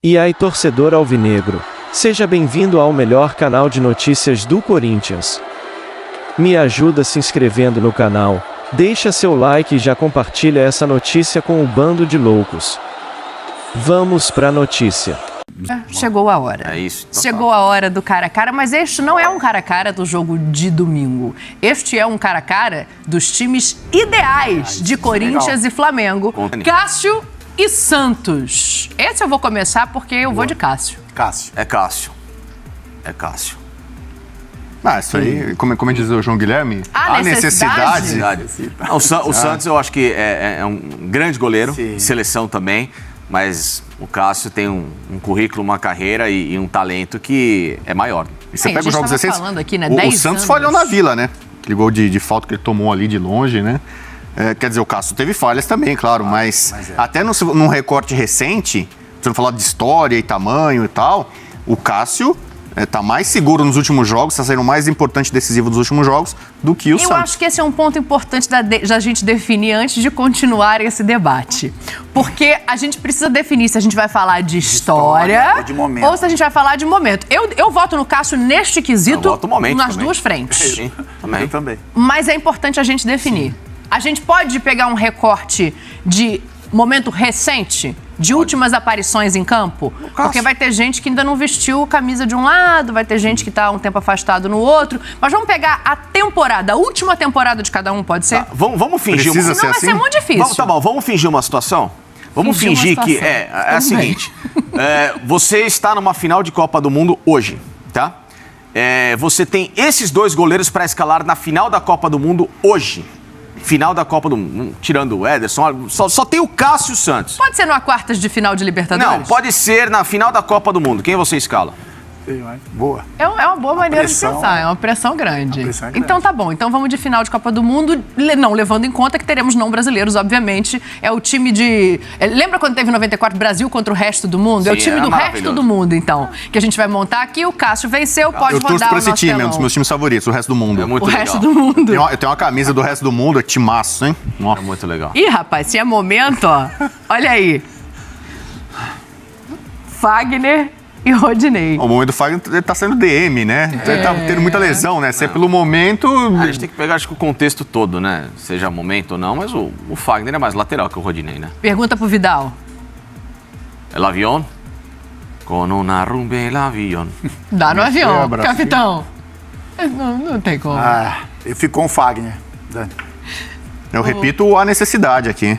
E aí, torcedor alvinegro, seja bem-vindo ao melhor canal de notícias do Corinthians. Me ajuda se inscrevendo no canal, deixa seu like e já compartilha essa notícia com o bando de loucos. Vamos pra notícia. Chegou a hora. É isso. Então Chegou a hora do cara a cara, mas este não é um cara a cara do jogo de domingo. Este é um cara a cara dos times ideais de Corinthians e Flamengo. Cássio e Santos. Esse eu vou começar porque eu vou de Cássio. Cássio. É Cássio. É Cássio. Isso aí, como diz o João Guilherme, A necessidade. Não, o Santos eu acho que é um grande goleiro, Sim. seleção também, mas o Cássio tem um currículo, uma carreira e um talento que é maior. E você Sim, pega os jogos 16, falando aqui, né, o 10 Santos anos. falhou na Vila, né? Aquele gol de falta que ele tomou ali de longe, né? Quer dizer, o Cássio teve falhas também, claro, mas até num recorte recente, se não falar de história e tamanho e tal, o Cássio tá mais seguro nos últimos jogos, tá sendo o mais importante e decisivo dos últimos jogos do que o Santos. Eu acho que esse é um ponto importante da gente definir antes de continuar esse debate. Porque a gente precisa definir se a gente vai falar de história ou de momento. ou se a gente vai falar de momento. Eu voto no Cássio neste quesito Eu voto momento nas também. duas frentes. Sim, também. Eu também. Mas é importante a gente definir. A gente pode pegar um recorte de momento recente, de últimas aparições em campo? Porque vai ter gente que ainda não vestiu camisa de um lado, vai ter gente que está um tempo afastado no outro. Mas vamos pegar a temporada, a última temporada de cada um, pode ser? Tá, vamos fingir Precisa uma... ser Senão vai assim? ser muito difícil. Tá bom, vamos fingir uma situação? Vamos Fingir uma fingir que situação. é a Tudo seguinte. Você está numa final de Copa do Mundo hoje, tá? Você tem esses dois goleiros para escalar na final da Copa do Mundo hoje. Final da Copa do Mundo, tirando o Ederson, só tem o Cássio e o Santos. Pode ser numa quartas de final de Libertadores? Não, pode ser na final da Copa do Mundo. Quem você escala? Boa. É uma boa maneira de pressão- pensar, é uma pressão grande. A pressão é grande. Então tá bom, então vamos de final de Copa do Mundo, não levando em conta que teremos não brasileiros, obviamente. É o time de... Lembra quando teve 94 Brasil contra o resto do mundo? É o Sim, time era do resto maravilhoso. do mundo, então. Que a gente vai montar aqui, o Cássio venceu, pode Eu torço rodar por o esse nosso time, é um telão. dos meus times favoritos, o resto do mundo. É muito O legal. resto do mundo. Eu tenho uma camisa do resto do mundo, é timaço, hein? É muito legal. Ih, rapaz, se é momento, ó. Olha aí. Fagner e Rodinei. O momento do Fagner ele tá sendo DM, né? Então ele tá tendo muita lesão, né? Se é pelo momento... A gente tem que pegar, acho que o contexto todo, né? Seja momento ou não, mas o Fagner é mais lateral que o Rodinei, né? Pergunta pro Vidal. É l'avion? Con una rumba l'avion. Dá no avião, abraço. capitão. Não tem como. Eu fico com o Fagner. Eu repito a necessidade aqui.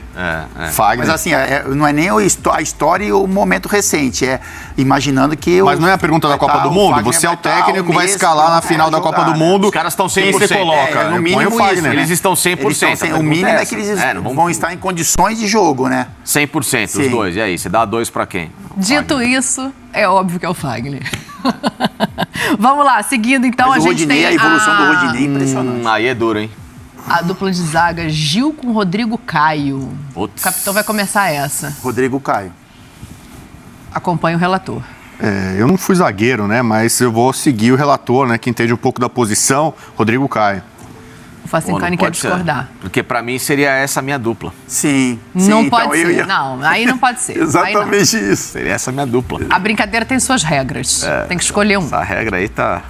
Fagner. Mas assim, não é nem a história e o momento recente, é imaginando que... Mas não é a pergunta da Copa do Mundo? Você é o técnico, vai escalar na final da Copa do Mundo. Os caras estão 100%. Quem você coloca? no Põe mínimo o Fagner, isso, né? Eles estão 100%. O mínimo é que eles vão estar em condições de jogo, né? 100%, os Sim. dois. E aí, você dá 2 pra quem? Dito isso, é óbvio que é o Fagner. Vamos lá, seguindo então, Mas a o gente Rodinei, tem a evolução do Rodinei é impressionante. Aí é duro, hein? a dupla de zaga Gil com Rodrigo Caio. Putz. O capitão vai começar essa. Rodrigo Caio. Acompanha o relator. Eu não fui zagueiro, né? Mas eu vou seguir o relator, né? Que entende um pouco da posição, Rodrigo Caio. O Facincani quer discordar. Porque pra mim seria essa a minha dupla. Sim. Não sim, pode então eu ser. ia- Não, aí não pode ser. Aí não. Exatamente isso. Seria essa a minha dupla. A brincadeira tem suas regras. Tem que escolher um. Essa regra aí tá...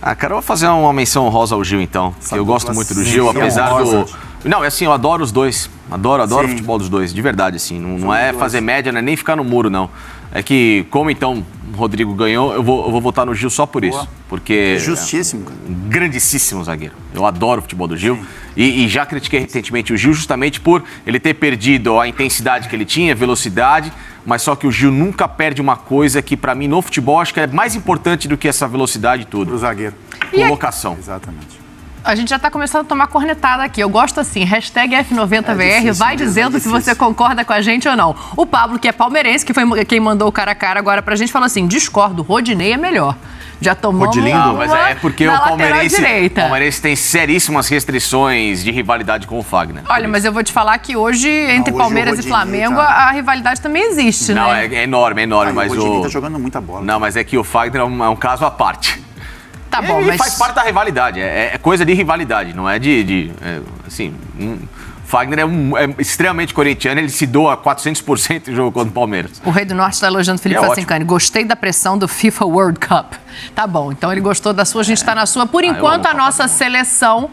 Cara, eu vou fazer uma menção honrosa ao Gil, então. Eu gosto muito do Gil, apesar do... Não, é assim, eu adoro os dois. Adoro o Sim. futebol dos dois, de verdade, assim. Não é fazer média, não é nem ficar no muro, não. É que, como então o Rodrigo ganhou, eu vou votar no Gil só por isso. Porque... Justíssimo, cara. Um grandíssimo zagueiro. Eu adoro o futebol do Gil. E já critiquei recentemente o Gil justamente por ele ter perdido a intensidade que ele tinha, a velocidade, mas só que o Gil nunca perde uma coisa que, pra mim, no futebol, acho que é mais importante do que essa velocidade e Pro tudo. zagueiro. Colocação. Exatamente. A gente já tá começando a tomar cornetada aqui. Eu gosto assim, hashtag F90VR, difícil, vai mesmo, dizendo é se você difícil. concorda com a gente ou não. O Pablo, que é palmeirense, que foi quem mandou o cara a cara agora pra gente, falou assim, discordo, Rodinei é melhor. Já tomamos Rodilindo? uma Mas é porque na o lateral palmeirense direita. tem seríssimas restrições de rivalidade com o Fagner. Olha, mas eu vou te falar que hoje, entre hoje Palmeiras o e Rodinei Flamengo, tá- a rivalidade também existe, Não, né? é enorme, mas O Rodinei o... tá jogando muita bola. Não, mas é que o Fagner é um caso à parte. Tá bom, Ele mas... faz parte da rivalidade, é coisa de rivalidade, não é assim... Fagner é extremamente corintiano, ele se doa 400% no jogo contra o Palmeiras. O Rei do Norte está elogiando o Felipe Facincani. Gostei da pressão do FIFA World Cup. Tá bom, então ele gostou da sua, a gente está na sua. Por enquanto, a nossa seleção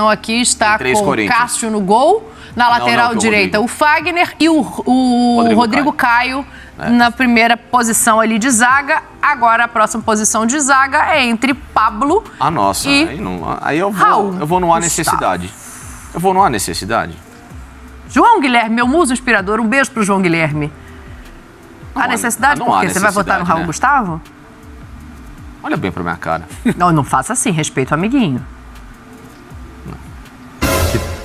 aqui está com Cássio no gol, na lateral direita o Fagner e o Rodrigo Caio na primeira posição ali de zaga. Agora a próxima posição de zaga é entre Pablo e aí eu vou não há necessidade. Eu vou não há necessidade. João Guilherme, meu muso inspirador, um beijo pro João Guilherme. Há necessidade? Por quê? Você vai votar no Raul Gustavo? Olha bem pra minha cara. Não faça assim, respeito o amiguinho.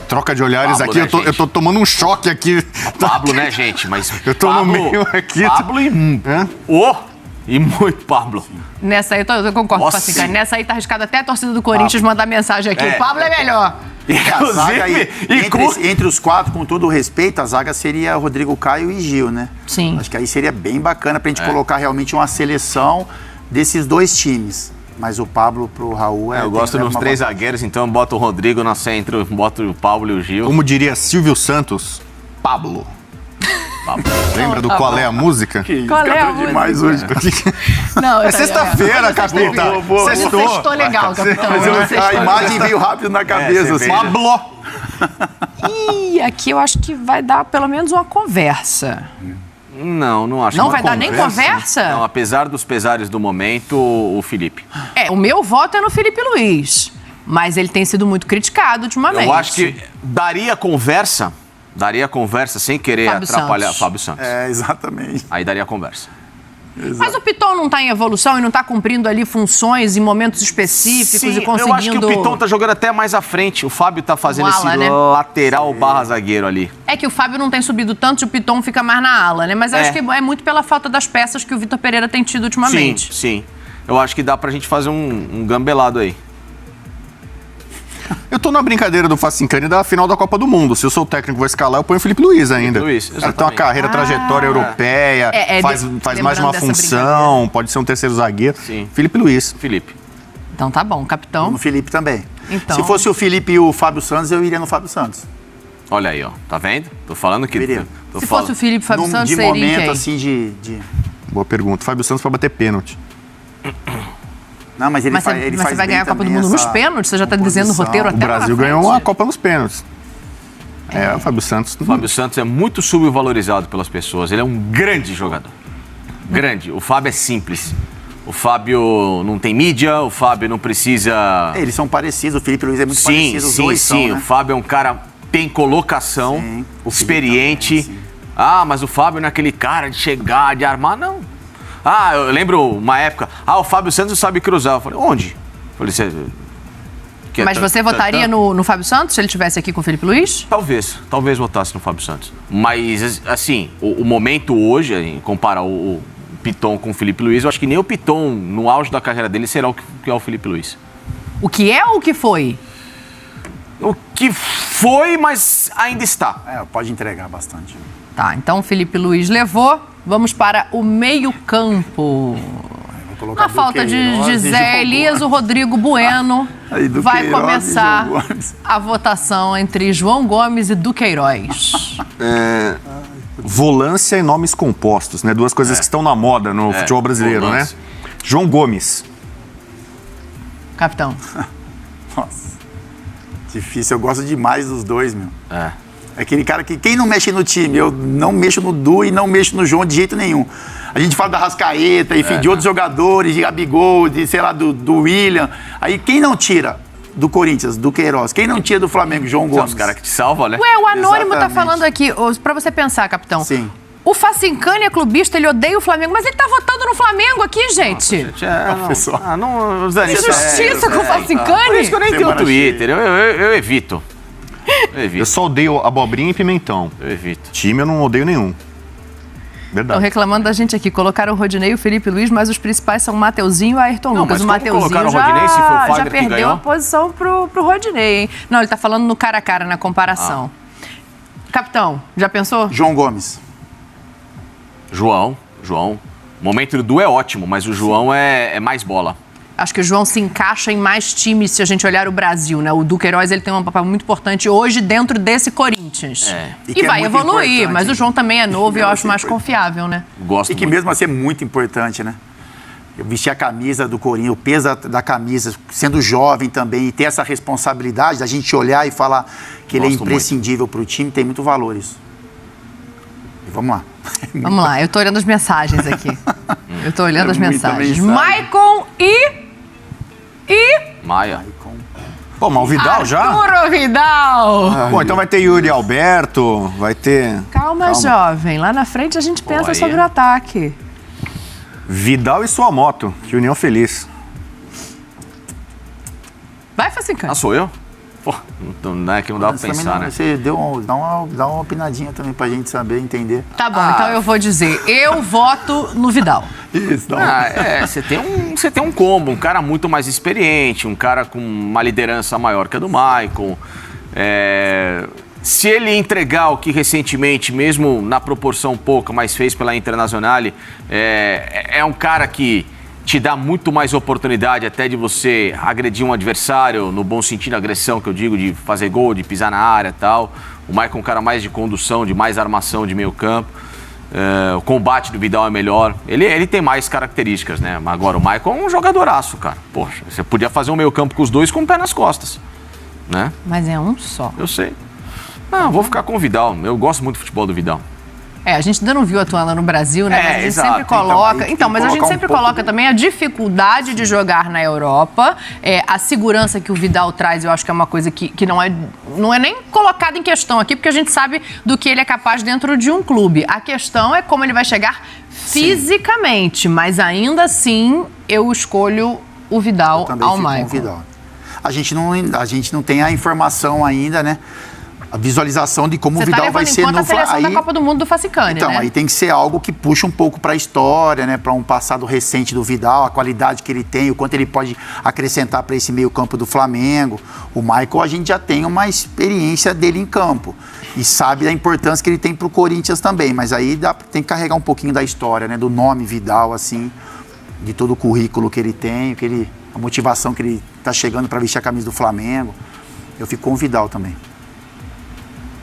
Troca de olhares Pablo, aqui, né, eu tô tomando um choque aqui. Pablo, né, gente? Mas eu tô Pablo, no meio aqui. Pablo e muito Pablo. Nessa aí, eu concordo com o Facincani. Nessa aí tá arriscado até a torcida do Corinthians mandar mensagem aqui. O Pablo é melhor. Inclusive, entre os quatro, com todo o respeito, a zaga seria Rodrigo Caio e Gil, né? Sim. Acho que aí seria bem bacana pra gente colocar realmente uma seleção desses dois times. Mas o Pablo pro Raul eu gosto dos três zagueiros, então eu boto o Rodrigo no centro, boto o Pablo e o Gil. Como diria Silvio Santos, Pablo. Lembra do Qual é a Música? Qual é a música? Demais hoje. Não, é sexta-feira, capita. Sextou legal, capitão. A imagem veio rápido na cabeça. Assim. Pablo. E aqui eu acho que vai dar pelo menos uma conversa. Não acho. Não vai dar nem conversa? Não, apesar dos pesares do momento, o Felipe. O meu voto é no Felipe Luiz, mas ele tem sido muito criticado ultimamente. Eu acho que daria conversa sem querer atrapalhar Fábio Santos. Exatamente. Aí daria conversa. Exato. Mas o Piton não está em evolução e não está cumprindo ali funções em momentos específicos e conseguindo... eu acho que o Piton está jogando até mais à frente. O Fábio está fazendo esse lateral barra zagueiro ali. É que o Fábio não tem subido tanto e o Piton fica mais na ala, né? Mas eu acho que é muito pela falta das peças que o Vitor Pereira tem tido ultimamente. Sim. Eu acho que dá pra gente fazer um gambelado aí. Eu tô na brincadeira do Facincani da final da Copa do Mundo. Se eu sou o técnico, vou escalar, eu ponho o Felipe Luiz ainda. Luiz, ele tem uma carreira, trajetória europeia, faz mais uma função, pode ser um terceiro zagueiro. Sim. Felipe Luiz. Então tá bom, capitão. No Felipe também. Então... Se fosse o Felipe e o Fábio Santos, eu iria no Fábio Santos. Olha aí, ó. Tá vendo? Tô falando que... Se fosse o Felipe e Fábio Santos, de seria momento, quem? assim, de... Boa pergunta. Fábio Santos vai bater pênalti. Não, mas ele faz você vai ganhar a Copa do Mundo nos pênaltis? Você já tá dizendo o roteiro até o Brasil ganhou a Copa nos pênaltis. O Fábio Santos... O Fábio Santos é muito subvalorizado pelas pessoas. Ele é um grande jogador. Grande. O Fábio é simples. O Fábio não tem mídia, o Fábio não precisa... Eles são parecidos, o Felipe Luiz é muito parecido, os dois são, né? O Fábio é um cara tem colocação, experiente. Também, mas o Fábio não é aquele cara de chegar, de armar, não. Eu lembro uma época, o Fábio Santos sabe cruzar. Eu falei, onde? Eu falei, mas você votaria no Fábio Santos se ele estivesse aqui com o Felipe Luiz? Talvez votasse no Fábio Santos. Mas, assim, o momento hoje, em comparar o Piton com o Felipe Luiz, eu acho que nem o Piton, no auge da carreira dele, será o que é o Felipe Luiz. O que é ou o que foi? O que foi, mas ainda está. Pode entregar bastante. Tá, então o Felipe Luiz levou. Vamos para o meio-campo. Na falta de Zé Elias, o Rodrigo Bueno vai começar a votação entre João Gomes e Duqueiroz. Volância e nomes compostos, né? Duas coisas que estão na moda no futebol brasileiro, né? João Gomes. Capitão. Nossa. Difícil, eu gosto demais dos dois, meu. É aquele cara que, quem não mexe no time, eu não mexo no Du e não mexo no João de jeito nenhum. A gente fala da Rascaeta, enfim, de outros jogadores, de Gabigol, de, sei lá, do William. Aí quem não tira do Corinthians, do Queiroz, quem não tira do Flamengo, João Gomes? São os caras que te salvam, né? O Anônimo tá falando aqui, pra você pensar, capitão. Sim. O Facincani é clubista, ele odeia o Flamengo, mas ele tá votando no Flamengo aqui, gente. Nossa, que injustiça com o Facincani. Por isso que eu nem tenho Twitter, eu evito. Eu só odeio abobrinha e pimentão. Eu evito. Time eu não odeio nenhum. Verdade. Estão reclamando da gente aqui. Colocaram o Rodinei e o Felipe Luiz, mas os principais são o Mateuzinho e o Ayrton Lucas. O Mateuzinho já perdeu a posição pro Rodinei, hein? Não, ele tá falando no cara a cara, na comparação. Capitão, já pensou? João Gomes. João. O momento do Du é ótimo, mas o João é mais bola. Acho que o João se encaixa em mais times se a gente olhar o Brasil, né? O Duqueiroz, ele tem um papel muito importante hoje dentro desse Corinthians. E vai evoluir, mas o João também é novo e eu acho mais importante. confiável, né? Gosto E que mesmo assim é muito importante, né? Eu vestir a camisa do Corinthians, o peso da camisa, sendo jovem também, e ter essa responsabilidade da gente olhar e falar que ele é imprescindível para o time, tem muito valor isso. E vamos lá. Vamos lá, eu tô olhando as mensagens aqui. Eu tô olhando as muita mensagens. mensagem. Maicon e... Maia. Pô, mas o Vidal já? Arturo Vidal! Pô, então vai ter Yuri Alberto, vai ter... Calma, jovem. Lá na frente a gente pensa aí. sobre o ataque. Vidal e sua moto, que união feliz. Vai, Facincani. Ah, sou eu? Pô, não é que não dá pra Você também pensar, não- né? Você dá uma opinadinha também pra gente saber, entender. Tá bom, então eu vou dizer. Eu voto no Vidal. Isso, Você tem um combo, um cara muito mais experiente, um cara com uma liderança maior que a do Maicon. Se ele entregar o que recentemente, mesmo na proporção pouca, mas fez pela Internazionale, é um cara que te dá muito mais oportunidade até de você agredir um adversário, no bom sentido de agressão, que eu digo, de fazer gol, de pisar na área e tal. O Maicon é um cara mais de condução, de mais armação de meio campo. O combate do Vidal é melhor. Ele tem mais características, né? Agora, o Maicon é um jogadoraço, cara. Poxa, você podia fazer um meio campo com os dois com o pé nas costas, né? Mas é um só. Eu sei. Não, vou ficar com o Vidal. Eu gosto muito do futebol do Vidal. A gente ainda não viu atuando no Brasil, né? Mas a gente exato. sempre coloca. Então, Mas a gente sempre coloca também a dificuldade de jogar na Europa, a segurança que o Vidal traz, eu acho que é uma coisa que não é nem colocada em questão aqui, porque a gente sabe do que ele é capaz dentro de um clube. A questão é como ele vai chegar fisicamente, mas ainda assim eu escolho o Vidal também ao fico com o Maicon. Vidal. A gente não tem a informação ainda, né? A visualização de como Você o Vidal tá vai levando ser em conta no a seleção aí, da Copa do Mundo do Facincani, Então, né? aí tem que ser algo que puxa um pouco para a história, né? Para um passado recente do Vidal, a qualidade que ele tem, o quanto ele pode acrescentar para esse meio-campo do Flamengo. O Maicon, a gente já tem uma experiência dele em campo e sabe da importância que ele tem para o Corinthians também. Mas aí tem que carregar um pouquinho da história, né? Do nome Vidal, assim, de todo o currículo que ele tem, a motivação que ele está chegando para vestir a camisa do Flamengo. Eu fico com o Vidal também.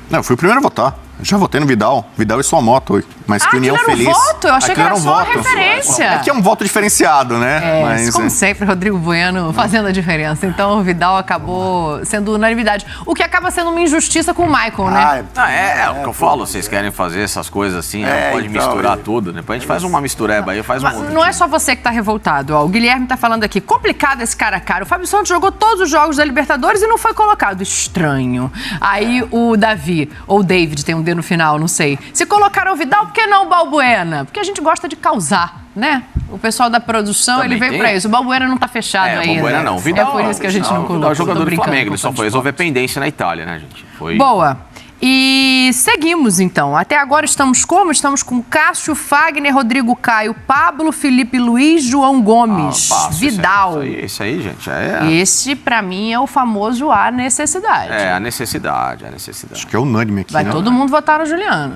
Não, eu fui o primeiro a votar. Eu já votei no Vidal. Vidal e sua moto. Mas que união aquilo era um feliz. voto? Eu achei Aquilo que era um só voto. referência. É que é um voto diferenciado, né? Mas, como sempre, Rodrigo Bueno fazendo a diferença. Então o Vidal acabou sendo unanimidade. O que acaba sendo uma injustiça com o Maicon, né? É o que eu falo, vocês querem fazer essas coisas assim, não pode então, misturar tudo. Depois a gente faz uma mistureba aí, faz um Mas outro. não é só você que tá revoltado. Ó. O Guilherme tá falando aqui. Complicado esse cara a cara. O Fábio Santos jogou todos os jogos da Libertadores e não foi colocado. Estranho. Aí o Davi, ou o David, tem um D no final, não sei. Se colocaram o Vidal, por que não o Balbuena? Porque a gente gosta de causar, né? O pessoal da produção, Também ele veio tem? pra isso. O Balbuena não tá fechado O Balbuena não. O Vidal, É por isso que a gente não colocou. Vidal é jogador Tô do brincando Flamengo, ele com só o foi resolver pendência na Itália, né, gente? Foi... Boa. E seguimos, então. Até agora estamos como? Estamos com Cássio, Fagner, Rodrigo Caio, Pablo, Felipe Luiz, João Gomes, Fácil, Vidal. Esse aí, gente, Esse, pra mim, é o famoso a necessidade. a necessidade. Acho que é unânime aqui, Vai né? todo mundo votar no Juliano.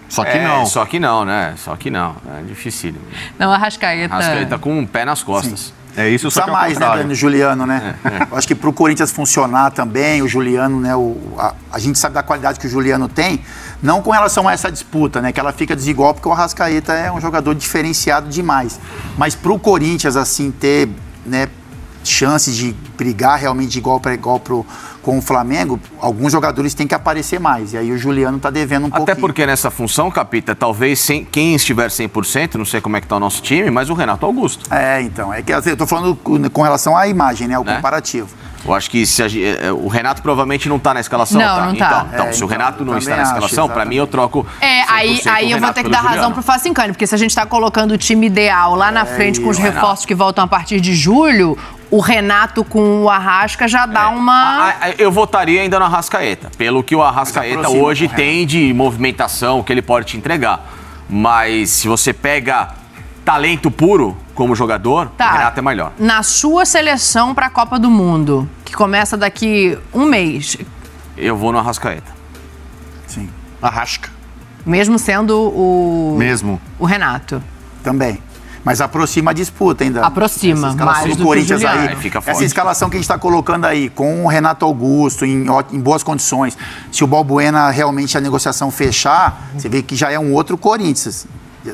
Só que não. Só que não, né? Só que não. É difícil. Não, a Arrascaeta... Arrascaeta com um pé nas costas. É isso, só Precisa que é o mais, né, contrário. do Juliano, né? Eu acho que pro Corinthians funcionar também, o Juliano, né? A gente sabe da qualidade que o Juliano tem, não com relação a essa disputa, né? Que ela fica desigual, porque o Arrascaeta é um jogador diferenciado demais. Mas pro Corinthians, assim, ter, né, chances de brigar realmente de igual para igual com o Flamengo, alguns jogadores têm que aparecer mais. E aí o Juliano tá devendo um pouquinho. Até porque nessa função, Capita, talvez quem estiver 100%, não sei como é que tá o nosso time, mas o Renato Augusto. Então, é que eu tô falando com relação à imagem, né? O comparativo. Eu acho que o Renato provavelmente não tá na escalação. Não, não tá. Então, se o Renato não está na também escalação, acho, para mim eu troco. Aí 100% eu vou Renato ter que pelo dar razão Juliano. pro Facincani, porque se a gente tá colocando o time ideal lá na frente com os Renato. reforços que voltam a partir de julho, o Renato com o Arrasca já dá uma... Eu votaria ainda no Arrascaeta, pelo que o Arrascaeta aproxima hoje com o tem de movimentação que ele pode te entregar. Mas se você pega talento puro como jogador, o Renato é melhor. Na sua seleção pra Copa do Mundo, que começa daqui um mês, Eu vou no Arrascaeta. Sim, Arrasca. mesmo sendo o Mesmo. Renato. também. Mas aproxima a disputa ainda. Aproxima, mais do que o Corinthians Juliano. aí. Fica forte. Essa escalação que a gente está colocando aí, com o Renato Augusto em boas condições, se o Balbuena realmente a negociação fechar, você vê que já é um outro Corinthians.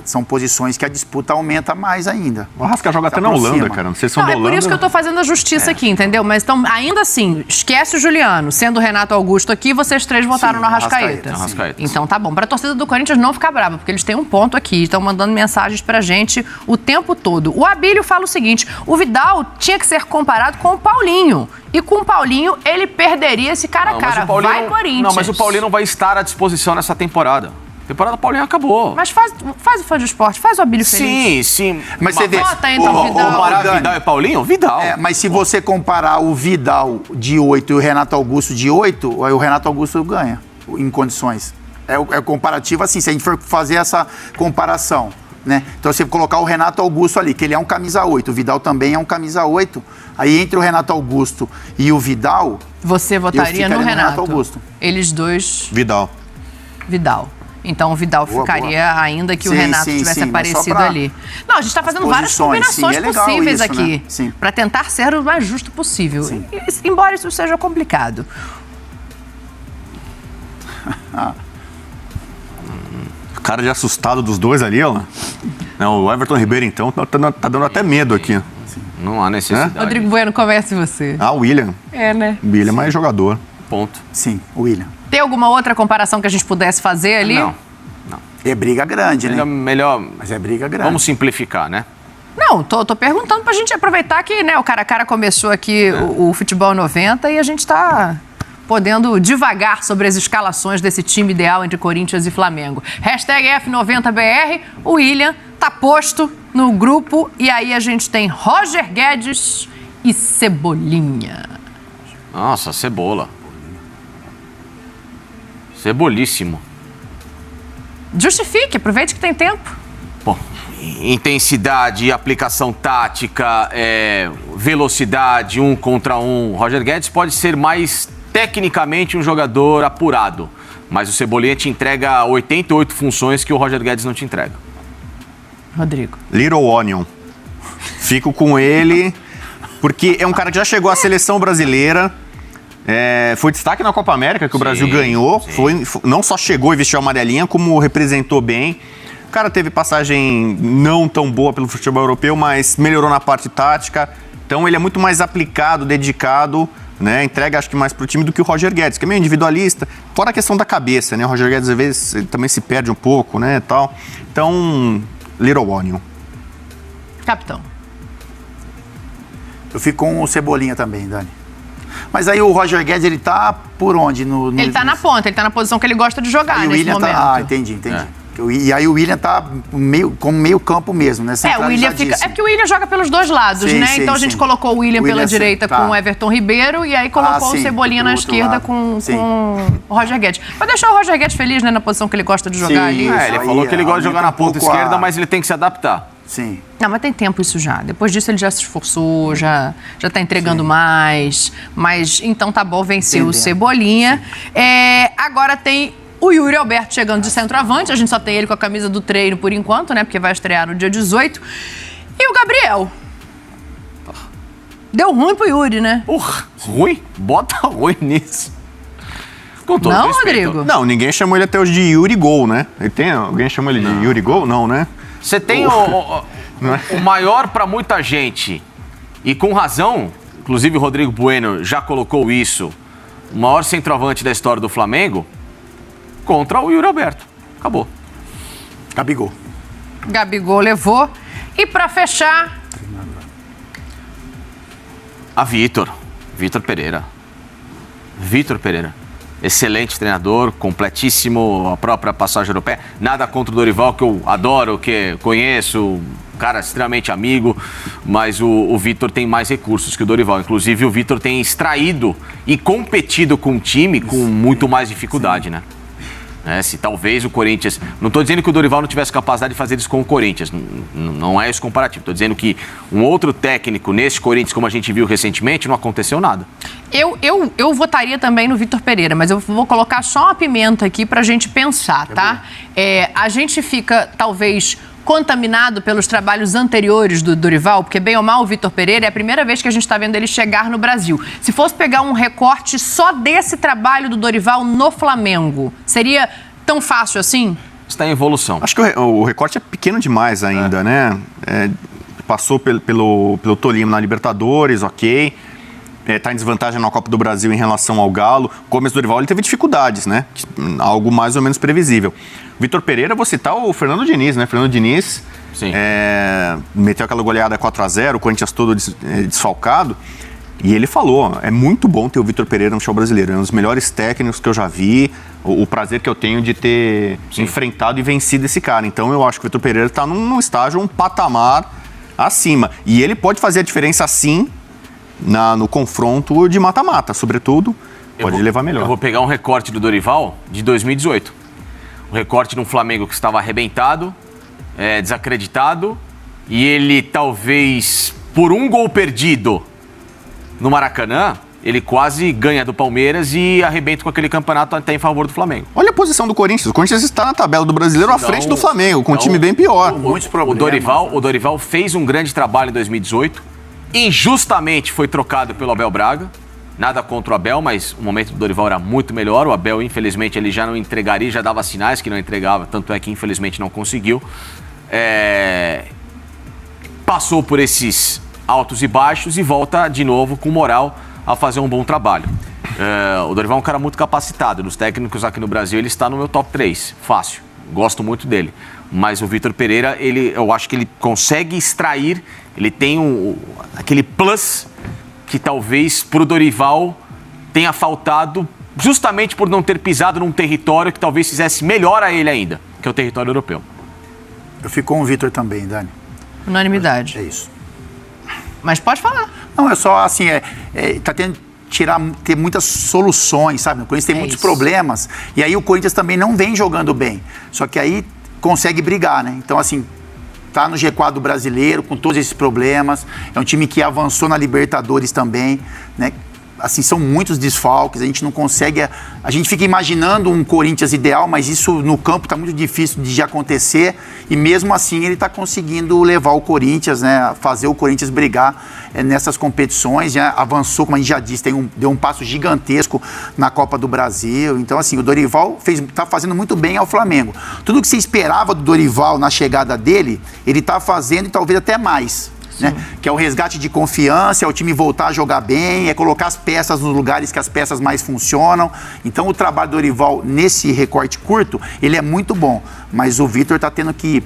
São posições que a disputa aumenta mais ainda. O Arrasca joga Se até na aproxima. Holanda, cara. Não sei se são Não, da é Holanda. por isso que eu tô fazendo a justiça aqui, entendeu? Mas então, ainda assim, esquece o Juliano. Sendo o Renato Augusto aqui, vocês três votaram Sim, no Arrascaeta. Arrascaeta. Então tá bom. Pra torcida do Corinthians não ficar brava, porque eles têm um ponto aqui, estão mandando mensagens pra gente o tempo todo. O Abílio fala o seguinte: o Vidal tinha que ser comparado com o Paulinho. E com o Paulinho, ele perderia esse cara a Não, mas cara. o Paulinho Vai, não- Corinthians. Não, mas o Paulinho não vai estar à disposição nessa temporada. A temporada do Paulinho acabou. Mas faz o fã de esporte, faz o Abílio feliz. Sim. Mas você vê... Bota entre o Vidal. Comparar Dani, Vidal e Paulinho? Vidal. mas se você comparar o Vidal de 8 e o Renato Augusto de 8, aí o Renato Augusto ganha em condições. É comparativo assim, se a gente for fazer essa comparação, né? Então, você colocar o Renato Augusto ali, que ele é um camisa 8, o Vidal também é um camisa 8, aí entre o Renato Augusto e o Vidal... Você votaria ficaria no no Renato. Renato Augusto. Eles dois, Vidal. Vidal. Então o Vidal Boa, ficaria, ainda que o Sim, Renato sim, tivesse sim, mas só aparecido pra ali. Não, a gente está fazendo várias posições, combinações sim, é legal possíveis isso, aqui. né? Sim. Para tentar ser o mais justo possível. Sim. Embora isso seja complicado. Cara de assustado dos dois ali, ó. Não, o Everton Ribeiro, então, tá dando até medo aqui. Não há necessidade. Rodrigo Bueno, comece você. Ah, o William. É, né? O William é mais jogador. Ponto. Sim, o William. Tem alguma outra comparação que a gente pudesse fazer ali? Não. É briga grande, né? Melhor. Mas é briga grande. Vamos simplificar, né? Não, tô perguntando pra gente aproveitar que, né, o cara a cara começou aqui o Futebol 90 e a gente tá podendo divagar sobre as escalações desse time ideal entre Corinthians e Flamengo. Hashtag F90BR, o William tá posto no grupo e aí a gente tem Roger Guedes e Cebolinha. Nossa, cebola. Cebolíssimo. Justifique, aproveite que tem tempo. Bom, intensidade, aplicação tática, velocidade, 1 contra 1. Roger Guedes pode ser mais tecnicamente um jogador apurado, mas o Cebolinha te entrega 88 funções que o Roger Guedes não te entrega. Rodrigo. Little Onion. Fico com ele, porque é um cara que já chegou à seleção brasileira. Foi destaque na Copa América, que o Brasil ganhou. Não só chegou e vestiu a amarelinha, como representou bem. O cara teve passagem não tão boa pelo futebol europeu, mas melhorou na parte tática. Então ele é muito mais aplicado, dedicado, né? Entrega, acho que mais pro time do que o Roger Guedes, que é meio individualista. Fora a questão da cabeça, né? O Roger Guedes, às vezes, ele também se perde um pouco, né? Tal. Então, Little Onion. Capitão. Eu fico com o Cebolinha também, Dani. Mas aí o Roger Guedes, ele tá por onde? Ele tá na ponta, ele tá na posição que ele gosta de jogar Aí o nesse William momento. tá... Ah, entendi. E aí o William tá como meio campo mesmo, né? O William fica... É porque o William joga pelos dois lados, Sim, né? sim, então a gente sim. colocou o William pela William, direita tá. com o Everton Ribeiro e aí colocou o sim, Cebolinha do na outro esquerda lado. Sim. com o Roger Guedes. Vai deixar o Roger Guedes feliz, né? Na posição que ele gosta de jogar Sim. ali. Isso Ele aí falou que ele gosta de jogar na aumenta um ponta pouco esquerda, a- mas ele tem que se adaptar. Sim. Não, mas tem tempo isso já. Depois disso ele já se esforçou, já tá entregando mais. Mas então tá bom, venceu o Entendendo. Cebolinha. Agora tem o Yuri Alberto chegando de centroavante. A gente só tem ele com a camisa do treino por enquanto, né? Porque vai estrear no dia 18. E o Gabriel. Deu ruim pro Yuri, né? Ruim? Bota ruim nisso. Com todo Não, respeito. Rodrigo? Não, ninguém chamou ele até hoje de Yuri Gol, né? Alguém chamou ele de Yuri Gol? Não, né? Você tem o maior para muita gente, e com razão, inclusive o Rodrigo Bueno já colocou isso, o maior centroavante da história do Flamengo, contra o Yuri Alberto. Acabou. Gabigol. Gabigol levou. E pra fechar, A Vitor Pereira. Excelente treinador, completíssimo, a própria passagem europeia. Nada contra o Dorival, que eu adoro, que conheço, cara extremamente amigo, mas o Vitor tem mais recursos que o Dorival. Inclusive, o Vitor tem extraído e competido com o time com muito mais dificuldade, né? Se talvez o Corinthians... Não estou dizendo que o Dorival não tivesse capacidade de fazer isso com o Corinthians. Não é esse comparativo. Estou dizendo que um outro técnico nesse Corinthians, como a gente viu recentemente, não aconteceu nada. Eu votaria também no Vitor Pereira, mas eu vou colocar só uma pimenta aqui pra gente pensar, tá? A gente fica, talvez, contaminado pelos trabalhos anteriores do Dorival? Porque, bem ou mal, o Vitor Pereira é a primeira vez que a gente está vendo ele chegar no Brasil. Se fosse pegar um recorte só desse trabalho do Dorival no Flamengo, seria tão fácil assim? Está em evolução. Acho que o recorte é pequeno demais ainda, né? Passou pelo Tolima na Libertadores, ok. Está em desvantagem na Copa do Brasil em relação ao Galo. O começo do Dorival ele teve dificuldades, né? Algo mais ou menos previsível. Vitor Pereira, vou citar o Fernando Diniz, né? Fernando Diniz meteu aquela goleada 4-0, o Corinthians todo desfalcado. E ele falou, é muito bom ter o Vitor Pereira no futebol brasileiro. É um dos melhores técnicos que eu já vi. O prazer que eu tenho de ter enfrentado e vencido esse cara. Então eu acho que o Vitor Pereira está num estágio, um patamar acima. E ele pode fazer a diferença sim no confronto de mata-mata. Sobretudo, pode levar melhor. Eu vou pegar um recorte do Dorival de 2018. Um recorte de um Flamengo que estava arrebentado, desacreditado. E ele talvez, por um gol perdido no Maracanã, ele quase ganha do Palmeiras e arrebenta com aquele campeonato até em favor do Flamengo. Olha a posição do Corinthians. O Corinthians está na tabela do Brasileiro à frente do Flamengo, com um time bem pior. Muitos problemas. O Dorival fez um grande trabalho em 2018. Injustamente foi trocado pelo Abel Braga. Nada contra o Abel, mas o momento do Dorival era muito melhor. O Abel, infelizmente, ele já não entregaria, já dava sinais que não entregava. Tanto é que, infelizmente, não conseguiu. Passou por esses altos e baixos e volta de novo com moral a fazer um bom trabalho. O Dorival é um cara muito capacitado. Dos técnicos aqui no Brasil, ele está no meu top 3. Fácil. Gosto muito dele. Mas o Vitor Pereira, eu acho que ele consegue extrair, ele tem aquele plus que talvez pro Dorival tenha faltado justamente por não ter pisado num território que talvez fizesse melhor a ele ainda, que é o território europeu. Eu fico com o Vitor também, Dani. Unanimidade. É isso. Mas pode falar. Não, é só assim, tá tendo ter muitas soluções, sabe? O Corinthians tem muitos problemas. E aí o Corinthians também não vem jogando bem. Só que aí consegue brigar, né? Então, assim, tá no G4 do Brasileiro, com todos esses problemas. É um time que avançou na Libertadores também, né? Assim, são muitos desfalques, a gente não consegue... A gente fica imaginando um Corinthians ideal, mas isso no campo está muito difícil de acontecer, e mesmo assim ele está conseguindo levar o Corinthians, né, fazer o Corinthians brigar nessas competições, já avançou, como a gente já disse, deu um passo gigantesco na Copa do Brasil. Então, assim, o Dorival está fazendo muito bem ao Flamengo. Tudo que se esperava do Dorival na chegada dele, ele está fazendo e talvez até mais. Né? Que é o resgate de confiança, é o time voltar a jogar bem, é colocar as peças nos lugares que as peças mais funcionam. Então o trabalho do Dorival nesse recorte curto, ele é muito bom, mas o Vitor está tendo que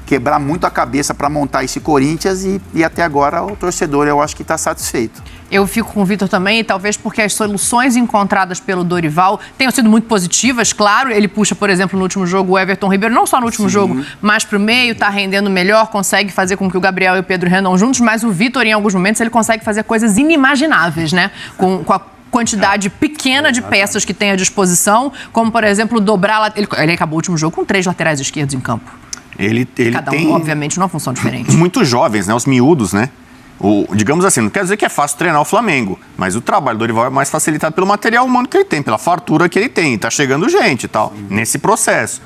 quebrar muito a cabeça para montar esse Corinthians e até agora o torcedor, eu acho que está satisfeito. Eu fico com o Vitor também, e talvez porque as soluções encontradas pelo Dorival tenham sido muito positivas, claro. Ele puxa, por exemplo, no último jogo o Everton Ribeiro, não só no último jogo, mas pro meio, tá rendendo melhor, consegue fazer com que o Gabriel e o Pedro rendam juntos, mas o Vitor, em alguns momentos, ele consegue fazer coisas inimagináveis, né? Com a quantidade pequena de peças que tem à disposição, como, por exemplo, dobrar... Ele acabou o último jogo com 3 laterais esquerdos em campo. Ele Cada um, tem, obviamente, numa função diferente. Muitos jovens, né? Os miúdos, né? Digamos assim, não quer dizer que é fácil treinar o Flamengo, mas o trabalho do Dorival é mais facilitado pelo material humano que ele tem, pela fartura que ele tem. Tá chegando gente e tal, nesse processo.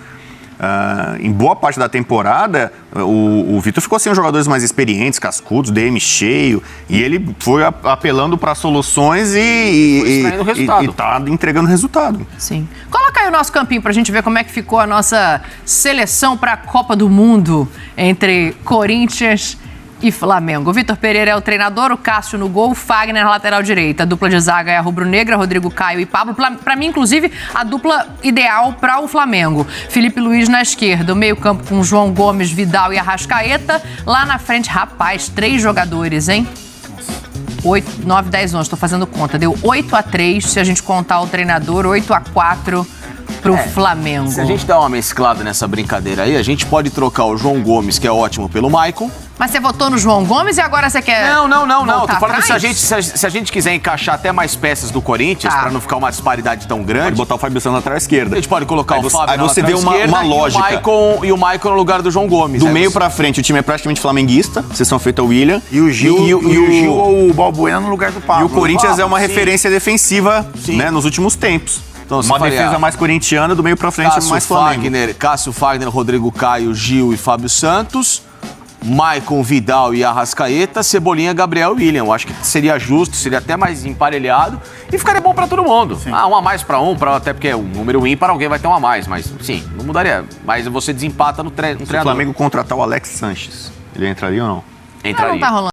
Em boa parte da temporada, o Vitor ficou sem os jogadores mais experientes, cascudos, DM cheio, e ele foi apelando para soluções e tá entregando resultado. Sim. Coloca aí o nosso campinho pra gente ver como é que ficou a nossa seleção para a Copa do Mundo entre Corinthians e Flamengo. O Vitor Pereira é o treinador, o Cássio no gol, o Fagner na lateral direita. A dupla de zaga é a rubro-negra, Rodrigo Caio e Pablo. Para mim, inclusive, a dupla ideal para o Flamengo. Felipe Luiz na esquerda, o meio-campo com João Gomes, Vidal e Arrascaeta. Lá na frente, rapaz, 3 jogadores, hein? 8, 9, 10, 11, estou fazendo conta. Deu 8-3, se a gente contar o treinador, 8-4 pro Flamengo. Se a gente dá uma mesclada nessa brincadeira aí, a gente pode trocar o João Gomes, que é ótimo, pelo Maicon. Mas você votou no João Gomes e agora você quer... Não. Tô falando que se a gente quiser encaixar até mais peças do Corinthians, pra não ficar uma disparidade tão grande... Pode botar o Fábio Santos na lateral esquerda. A gente pode colocar o Fábio aí você vê uma lógica. E o Maicon no lugar do João Gomes. Do meio pra frente, o time é praticamente flamenguista, exceção feita ao William. E o Gil ou o Balbuena no lugar do Pablo. E o Corinthians é uma referência defensiva, né, nos últimos tempos. Então, Uma defesa mais corintiana, do meio pra frente mais Flamengo. Cássio Fagner, Rodrigo Caio, Gil e Fábio Santos. Maicon, Vidal e Arrascaeta, Cebolinha, Gabriel e William. Eu acho que seria justo, seria até mais emparelhado e ficaria bom pra todo mundo. Sim. Um a mais pra até porque é um número ímpar, alguém vai ter um a mais, mas sim, não mudaria. Mas você desempata no treinador. Se o Flamengo contratar o Alex Sanches, ele entraria ou não? Entraria. Não tá rolando.